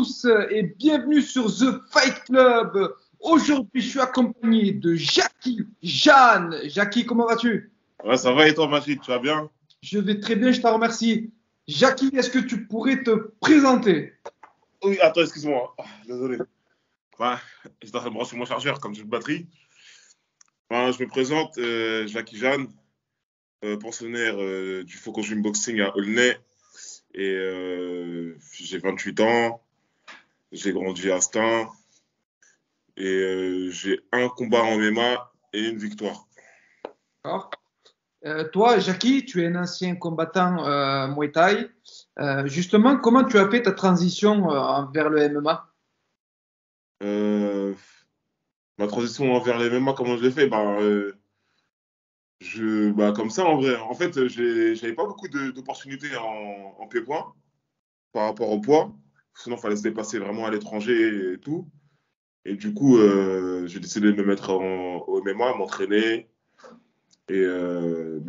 tous et bienvenue sur The Fight Club. Aujourd'hui, je suis accompagné de Jackie, Jeanne. Jackie, comment vas-tu? Ouais, ça va et toi, Majid, tu vas bien? Je vais très bien, je te remercie. Jackie, est-ce que tu pourrais te présenter? Oui, attends, excuse-moi. Désolé. Enfin, j'étais en train de brancher mon chargeur comme j'ai de batterie. Enfin, je me présente, Jackie Jeanne, pensionnaire du Focus Gym Boxing à Aulnay. Et j'ai 28 ans, j'ai grandi à Stein. Et j'ai un combat en MMA et une victoire. D'accord. Toi, Jackie, tu es un ancien combattant Muay Thai. Justement, comment tu as fait ta transition vers le MMA? Euh, Ma transition vers les MMA, comment je l'ai fait? Comme ça, en vrai. En fait, j'avais pas beaucoup d'opportunités en pied-point par rapport au poids. Sinon, il fallait se déplacer vraiment à l'étranger et tout. Et du coup, j'ai décidé de me mettre au MMA, m'entraîner. Et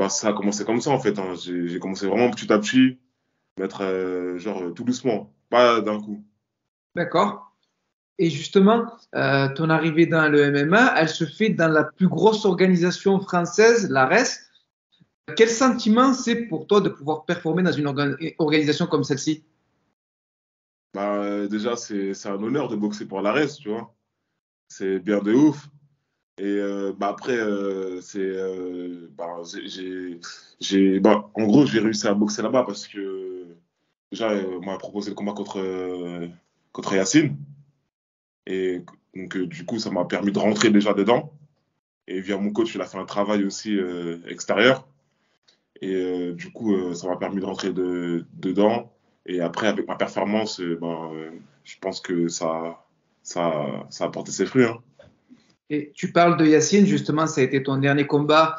ça a commencé comme ça, en fait, hein. J'ai commencé vraiment petit à petit, mettre tout doucement, pas d'un coup. D'accord. Et justement, ton arrivée dans le MMA, elle se fait dans la plus grosse organisation française, l'ARES. Quel sentiment c'est pour toi de pouvoir performer dans une organisation comme celle-ci? Déjà, c'est un honneur de boxer pour l'ARES, tu vois. C'est bien de ouf. Et après, en gros, j'ai réussi à boxer là-bas parce que déjà, on m'a proposé le combat contre Yacine. Et donc, du coup, ça m'a permis de rentrer déjà dedans. Et via mon coach, il a fait un travail aussi extérieur. Et du coup, ça m'a permis de rentrer dedans. Et après, avec ma performance, je pense que ça a porté ses fruits, hein. Et tu parles de Yacine, justement, ça a été ton dernier combat,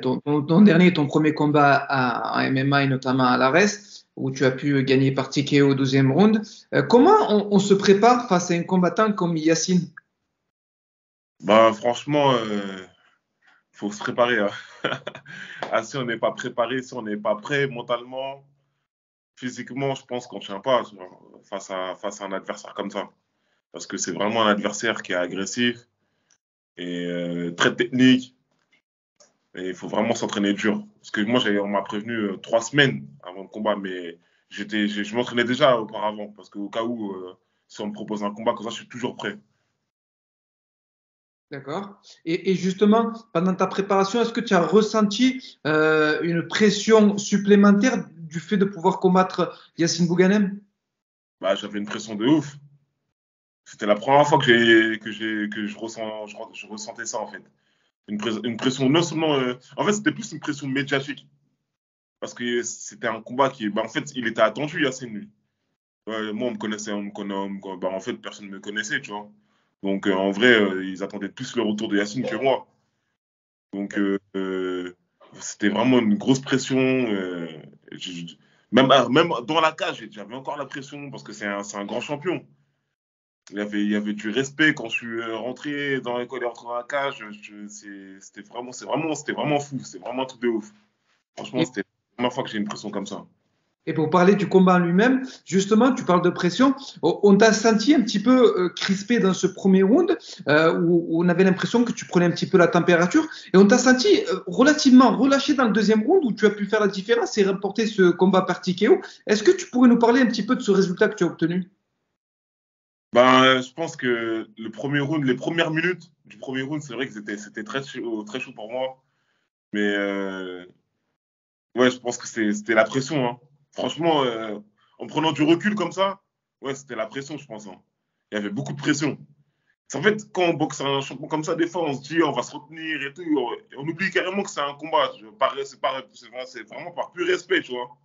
ton dernier et ton premier combat en MMA et notamment à l'ARES, où tu as pu gagner par TKO au 12e round. Comment on se prépare face à un combattant comme Yacine? Franchement, faut se préparer, hein. Ah, si on n'est pas préparé, si on n'est pas prêt mentalement, physiquement, je pense qu'on ne tient pas, tu vois, face à un adversaire comme ça. Parce que c'est vraiment un adversaire qui est agressif et très technique. Et il faut vraiment s'entraîner dur. Parce que moi, on m'a prévenu 3 semaines avant le combat, mais je m'entraînais déjà auparavant. Parce qu'au cas où, si on me propose un combat comme ça, je suis toujours prêt. D'accord. Et justement, pendant ta préparation, est-ce que tu as ressenti une pression supplémentaire du fait de pouvoir combattre Yacine Bouganem? J'avais une pression de ouf. C'était la première fois que je ressentais ça, en fait. Une pression, non seulement. En fait, c'était plus une pression médiatique. Parce que c'était un combat en fait, il était attendu, Yacine, lui. Ouais, moi, on me connaissait, en fait, personne ne me connaissait, tu vois. Donc, en vrai, ils attendaient plus le retour de Yacine que moi. Donc, c'était vraiment une grosse pression. Même dans la cage, j'avais encore la pression parce que c'est un grand champion. Il y avait du respect quand je suis rentré dans l'école et rentré dans la cage. C'était vraiment fou. C'est vraiment un truc de ouf. Franchement, Et, c'était la première fois que j'ai une pression comme ça. et pour parler du combat en lui-même, justement, tu parles de pression. On t'a senti un petit peu crispé dans ce premier round, où on avait l'impression que tu prenais un petit peu la température. Et on t'a senti relativement relâché dans le deuxième round, où tu as pu faire la différence et remporter ce combat par TKO. Est-ce que tu pourrais nous parler un petit peu de ce résultat que tu as obtenu? Je pense que le premier round, les premières minutes du premier round, c'est vrai que c'était très chaud pour moi. Mais ouais, je pense que c'était la pression, hein. Franchement, en prenant du recul comme ça, ouais, c'était la pression, je pense, hein. Il y avait beaucoup de pression. En fait, quand on boxe un champion comme ça, des fois, on se dit, on va se retenir et tout. On oublie carrément que c'est un combat. C'est vraiment par pur respect, tu vois.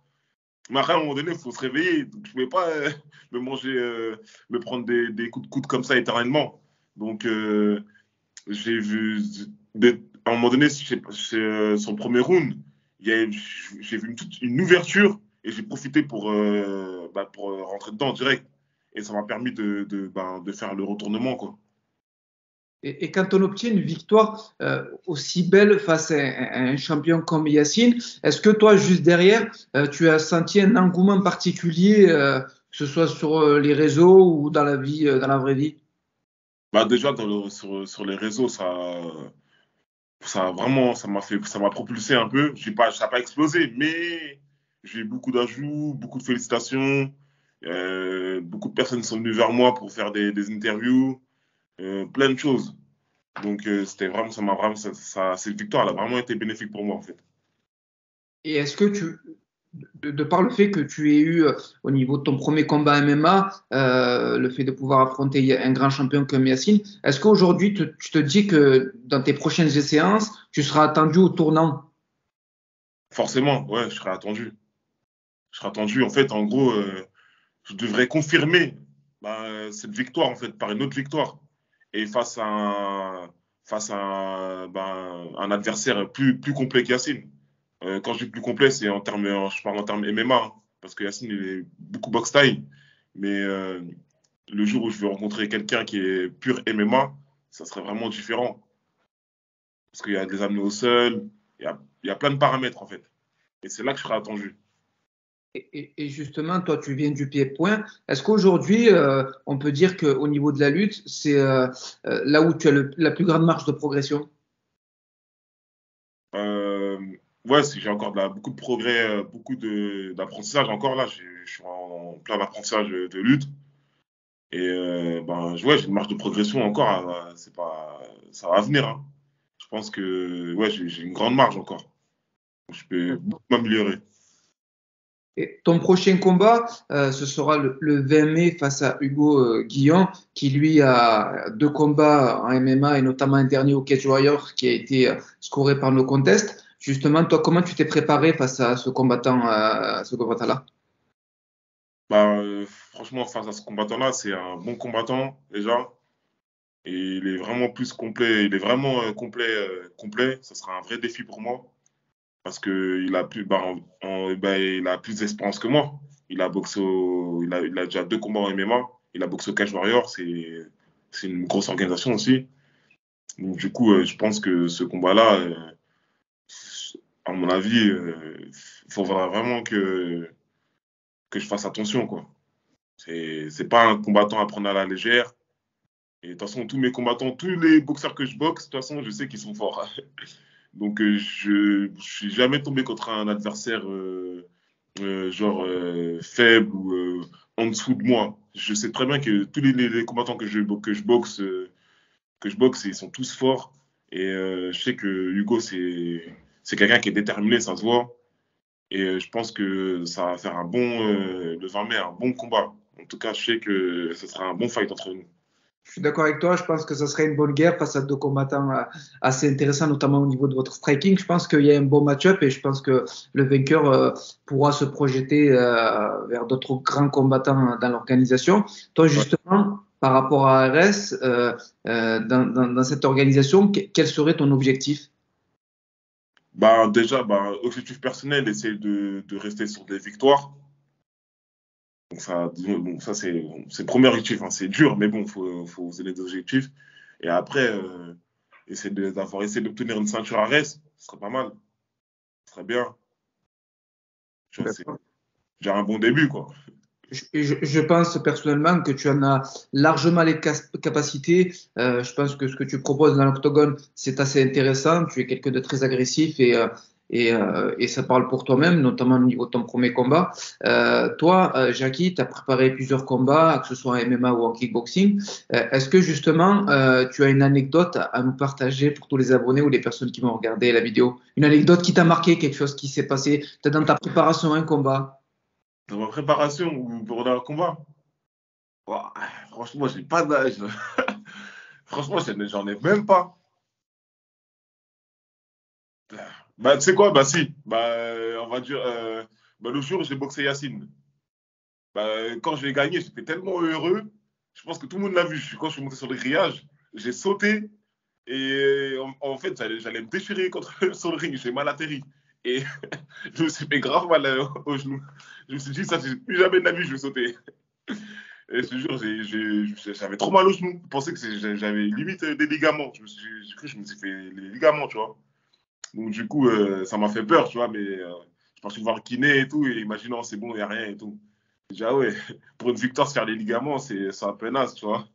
Mais après, à un moment donné, il faut se réveiller. Donc, je ne pouvais pas me manger, me prendre des coups de coude comme ça éternellement. Donc, j'ai vu, à un moment donné, sur le premier round, j'ai vu une ouverture et j'ai profité pour rentrer dedans direct. Et ça m'a permis de faire le retournement, quoi. Et quand on obtient une victoire aussi belle face à un champion comme Yacine, est-ce que toi, juste derrière, tu as senti un engouement particulier que ce soit sur les réseaux ou dans la vie, dans la vraie vie? Bah, déjà, sur les réseaux, ça a vraiment, ça m'a propulsé un peu. J'ai pas, ça n'a pas explosé, mais j'ai eu beaucoup d'ajouts, beaucoup de félicitations. Beaucoup de personnes sont venues vers moi pour faire des interviews, plein de choses. Donc, c'était vraiment, cette victoire, elle a vraiment été bénéfique pour moi, en fait. Et est-ce que de par le fait que tu aies eu au niveau de ton premier combat MMA, le fait de pouvoir affronter un grand champion comme Yacine, est-ce qu'aujourd'hui tu te dis que dans tes prochaines séances, tu seras attendu au tournant? Forcément, ouais, je serai attendu. Je serai attendu. En fait, en gros, je devrais confirmer bah, cette victoire, en fait, par une autre victoire. Et face à un adversaire plus complet qu'Yacine. Quand je dis plus complet, c'est je parle en termes MMA, hein, parce que Yacine, il est beaucoup boxe taille. Mais le jour où je vais rencontrer quelqu'un qui est pur MMA, ça serait vraiment différent. Parce qu'il y a des amener au sol, il y a plein de paramètres, en fait. Et c'est là que je serai attendu. Et justement, toi, tu viens du pied-point. Est-ce qu'aujourd'hui, on peut dire qu'au niveau de la lutte, c'est là où tu as la plus grande marge de progression? Euh, ouais, j'ai encore beaucoup de progrès, d'apprentissage encore là. Je suis en plein apprentissage de lutte. Et ben, ouais, j'ai une marge de progression encore. C'est pas, ça va venir, hein. Je pense que ouais, j'ai une grande marge encore. Je peux beaucoup m'améliorer. Et ton prochain combat, ce sera le 20 mai face à Hugo Guillon, qui lui a deux combats en MMA et notamment un dernier au Cage Warrior qui a été scoré par nos contests. Justement, toi, comment tu t'es préparé face à ce combattant-là? Bah, franchement, face à ce combattant-là, c'est un bon combattant déjà. Et il est vraiment plus complet. Il est vraiment complet. Ça sera un vrai défi pour moi. Parce qu'il a plus, bah, il a plus d'expérience que moi. Il a déjà deux combats en MMA. Il a boxé au Cage Warrior, c'est une grosse organisation aussi. Donc, du coup, je pense que ce combat-là, à mon avis, il faudra vraiment que je fasse attention, quoi. C'est pas un combattant à prendre à la légère. Et de toute façon, tous mes combattants, tous les boxeurs que je boxe, de toute façon, je sais qu'ils sont forts. Donc, je suis jamais tombé contre un adversaire faible ou en dessous de moi. Je sais très bien que tous les combattants que je boxe, ils sont tous forts. Et je sais que Hugo, c'est quelqu'un qui est déterminé, ça se voit. Et je pense que ça va faire le 20 mai, un bon combat. En tout cas, je sais que ce sera un bon fight entre nous. Je suis d'accord avec toi. Je pense que ça serait une bonne guerre face à deux combattants assez intéressants, notamment au niveau de votre striking. Je pense qu'il y a un bon match-up et je pense que le vainqueur pourra se projeter vers d'autres grands combattants dans l'organisation. Toi, Ouais. justement, par rapport à RS, dans cette organisation, quel serait ton objectif? Bah, déjà, bah, objectif personnel, essayer de rester sur des victoires. Donc ça c'est le premier objectif, hein. C'est dur, mais bon, faut se donner des objectifs. Et après, essayer d'obtenir une ceinture à RS, ce serait pas mal. Ce serait bien. Tu vois, c'est déjà un bon début, quoi. Je pense personnellement que tu en as largement les capacités. Je pense que ce que tu proposes dans l'octogone, c'est assez intéressant. Tu es quelqu'un de très agressif et ça parle pour toi-même, notamment au niveau de ton premier combat. Toi, Jackie, tu as préparé plusieurs combats, que ce soit en MMA ou en kickboxing. Est-ce que justement, tu as une anecdote à nous partager pour tous les abonnés ou les personnes qui vont regarder la vidéo? Une anecdote qui t'a marqué, quelque chose qui s'est passé peut-être dans ta préparation à un combat? Dans ma préparation ou pour un combat, ouah, franchement, j'ai pas d'âge. Franchement, j'en ai même pas. Bah, tu sais quoi? Bah, si. Bah, on va dire, bah, le jour où j'ai boxé Yacine, bah, quand je l'ai gagné, j'étais tellement heureux. Je pense que tout le monde l'a vu. Quand je suis monté sur le grillage, j'ai sauté et en fait, j'allais me déchirer sur le ring. J'ai mal atterri. Et je me suis fait grave mal au genou. Je me suis dit, ça, plus jamais de la vie, je vais sauter. Et je te jure, j'avais trop mal au genou. Je pensais que j'avais limite des ligaments. J'ai cru que je me suis fait les ligaments, tu vois. Donc, du coup, ça m'a fait peur, tu vois. Mais je suis parti voir le kiné et tout. Et il m'a dit, non, c'est bon, il n'y a rien et tout. Déjà, ouais, pour une victoire, se faire les ligaments, c'est un peu naze, tu vois.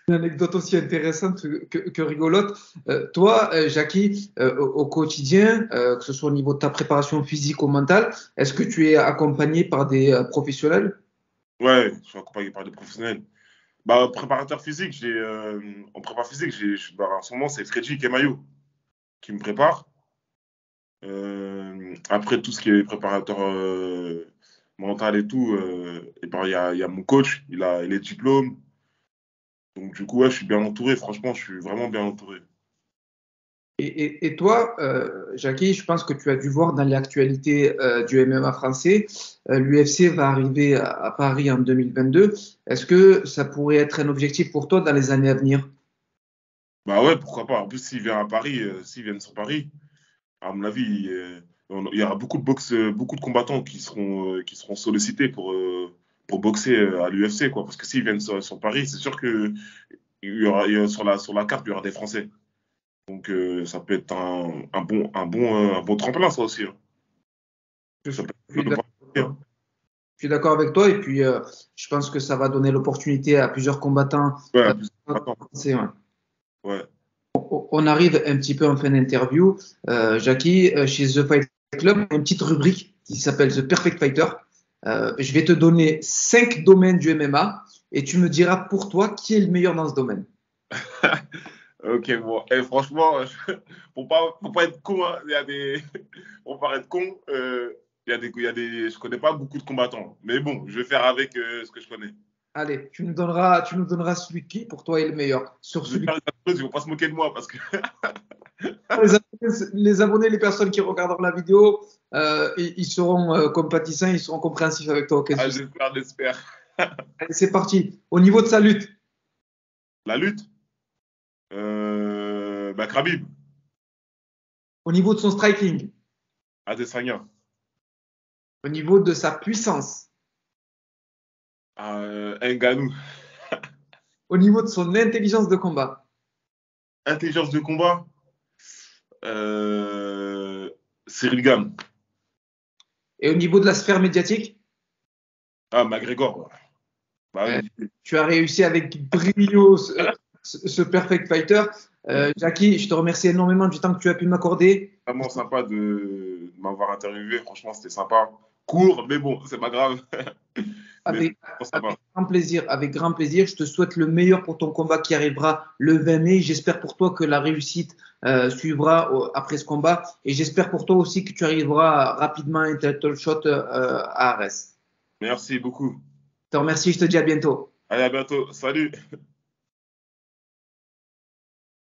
Une anecdote aussi intéressante que rigolote. Toi, Jackie, au quotidien, que ce soit au niveau de ta préparation physique ou mentale, est-ce que tu es accompagné par des professionnels? Ouais, je suis accompagné par des professionnels. Bah, préparateur physique, en prépa physique, bah, en ce moment, c'est Freddy Kemayo qui me prépare. Après, tout ce qui est préparateur mental et tout, et ben, il y a mon coach, il a les diplômes. Donc, du coup, ouais, je suis bien entouré. Franchement, je suis vraiment bien entouré. Et toi, Jackie, je pense que tu as dû voir dans l'actualité du MMA français, l'UFC va arriver à Paris en 2022. Est-ce que ça pourrait être un objectif pour toi dans les années à venir? Bah ouais, pourquoi pas. En plus, s'ils viennent à Paris, s'ils viennent sur Paris, à mon avis, il y aura beaucoup de beaucoup de combattants qui seront sollicités pour boxer à l'UFC, quoi. Parce que s'ils viennent sur Paris, c'est sûr que sur la carte, il y aura des Français. Donc, ça peut être un bon tremplin, ça aussi, hein. Je Ça suis, peut être je une suis bonne d'accord avec opportunité, toi. Je suis d'accord avec toi et puis je pense que ça va donner l'opportunité à plusieurs combattants hein. Ouais, en plus, attends, français. Ouais. ouais. On arrive un petit peu en fin d'interview. Jackie, chez The Fight Club, il y a une petite rubrique qui s'appelle The Perfect Fighter. Je vais te donner 5 domaines du MMA et tu me diras pour toi qui est le meilleur dans ce domaine. Ok, bon. Et franchement, pour pas être con, hein, pour pas être con, je connais pas beaucoup de combattants. Mais bon, je vais faire avec ce que je connais. Allez, tu nous donneras celui qui pour toi est le meilleur. Sur celui J'espère que les internautes, ils vont pas se moquer de moi parce que les abonnés, les personnes qui regarderont la vidéo, ils seront compatissants, ils seront compréhensifs avec toi. Aucun ah, souci. j'espère. Allez, c'est parti. Au niveau de sa lutte, La lutte, bah, Khabib, au niveau de son striking, Adesanya, au niveau de sa puissance, Ngannou, au niveau de son intelligence de combat, intelligence de combat, euh, Cyril Gane, et au niveau de la sphère médiatique, ah, McGregor, bah euh, oui. tu as réussi avec brio ce Perfect Fighter. Jackie, je te remercie énormément du temps que tu as pu m'accorder. Vraiment sympa de m'avoir interviewé. Franchement, c'était sympa. Court, mais bon, c'est pas grave. Mais Avec, c'est sympa. avec grand plaisir, avec grand plaisir. Je te souhaite le meilleur pour ton combat qui arrivera le 20 mai. J'espère pour toi que la réussite suivra après ce combat. Et j'espère pour toi aussi que tu arriveras rapidement à un title shot à Arès. Merci beaucoup. Je te remercie, je te dis à bientôt. Allez, à bientôt. Salut.